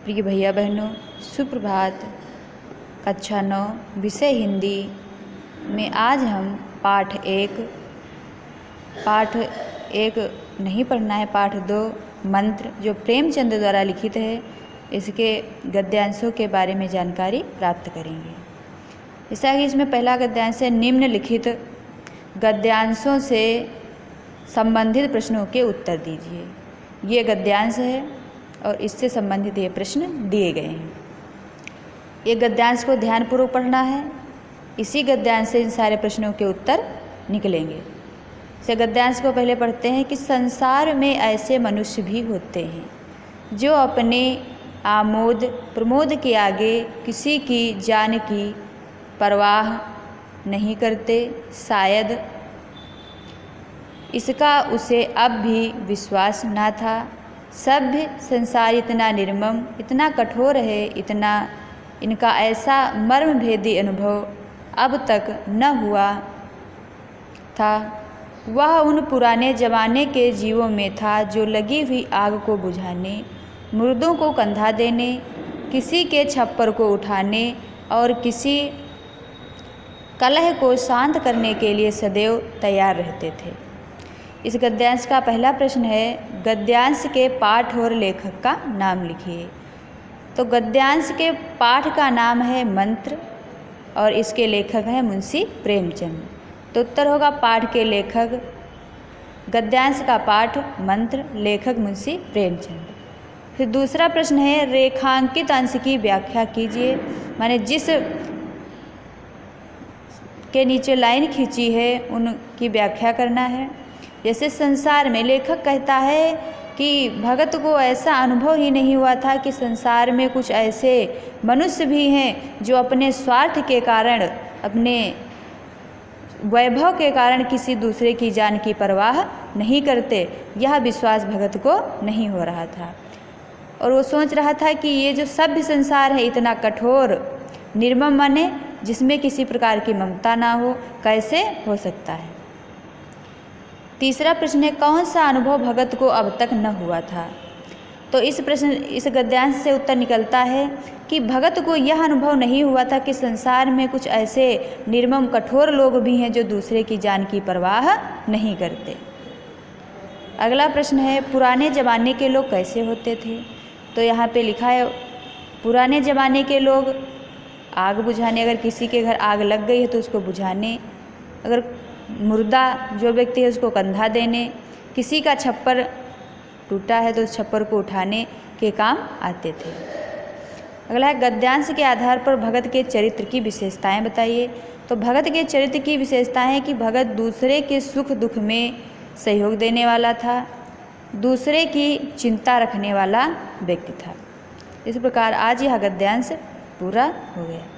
प्रिय भैया बहनों, सुप्रभात। कक्षा 9 विषय हिंदी में आज हम पाठ एक नहीं पढ़ना है, पाठ 2 मंत्र जो प्रेमचंद द्वारा लिखित है, इसके गद्यांशों के बारे में जानकारी प्राप्त करेंगे। जैसा कि इसमें पहला गद्यांश है, निम्नलिखित गद्यांशों से संबंधित प्रश्नों के उत्तर दीजिए। ये गद्यांश है और इससे संबंधित ये प्रश्न दिए गए हैं। ये गद्यांश को ध्यानपूर्वक पढ़ना है, इसी गद्यांश से इन सारे प्रश्नों के उत्तर निकलेंगे। इस गद्यांश को पहले पढ़ते हैं कि संसार में ऐसे मनुष्य भी होते हैं जो अपने आमोद प्रमोद के आगे किसी की जान की परवाह नहीं करते। शायद इसका उसे अब भी विश्वास ना था। सभ्य संसार इतना निर्मम, इतना कठोर है, इनका ऐसा मर्मभेदी अनुभव अब तक न हुआ था। वह उन पुराने जमाने के जीवों में था जो लगी हुई आग को बुझाने, मुर्दों को कंधा देने, किसी के छप्पर को उठाने और किसी कलह को शांत करने के लिए सदैव तैयार रहते थे। इस गद्यांश का पहला प्रश्न है, गद्यांश के पाठ और लेखक का नाम लिखिए। तो गद्यांश के पाठ का नाम है मंत्र और इसके लेखक हैं मुंशी प्रेमचंद। तो उत्तर होगा पाठ के लेखक, गद्यांश का पाठ मंत्र, लेखक मुंशी प्रेमचंद। फिर दूसरा प्रश्न है, रेखांकित अंश की व्याख्या कीजिए। माने जिस के नीचे लाइन खींची है उनकी व्याख्या करना है। जैसे संसार में लेखक कहता है कि भगत को ऐसा अनुभव ही नहीं हुआ था कि संसार में कुछ ऐसे मनुष्य भी हैं जो अपने स्वार्थ के कारण, अपने वैभव के कारण किसी दूसरे की जान की परवाह नहीं करते। यह विश्वास भगत को नहीं हो रहा था और वो सोच रहा था कि ये जो सभ्य संसार है इतना कठोर निर्मम मन है, जिसमें किसी प्रकार की ममता ना हो, कैसे हो सकता है। तीसरा प्रश्न है, कौन सा अनुभव भगत को अब तक न हुआ था। तो इस गद्यांश से उत्तर निकलता है कि भगत को यह अनुभव नहीं हुआ था कि संसार में कुछ ऐसे निर्मम कठोर लोग भी हैं जो दूसरे की जान की परवाह नहीं करते। अगला प्रश्न है, पुराने ज़माने के लोग कैसे होते थे। तो यहाँ पे लिखा है, पुराने ज़माने के लोग आग बुझाने, अगर किसी के घर आग लग गई है तो उसको बुझाने, अगर मुर्दा जो व्यक्ति है उसको कंधा देने, किसी का छप्पर टूटा है तो उस छप्पर को उठाने के काम आते थे। अगला है, गद्यांश के आधार पर भगत के चरित्र की विशेषताएं बताइए। तो भगत के चरित्र की विशेषताएं हैं कि भगत दूसरे के सुख दुख में सहयोग देने वाला था, दूसरे की चिंता रखने वाला व्यक्ति था। इस प्रकार आज यह गद्यांश पूरा हो गया।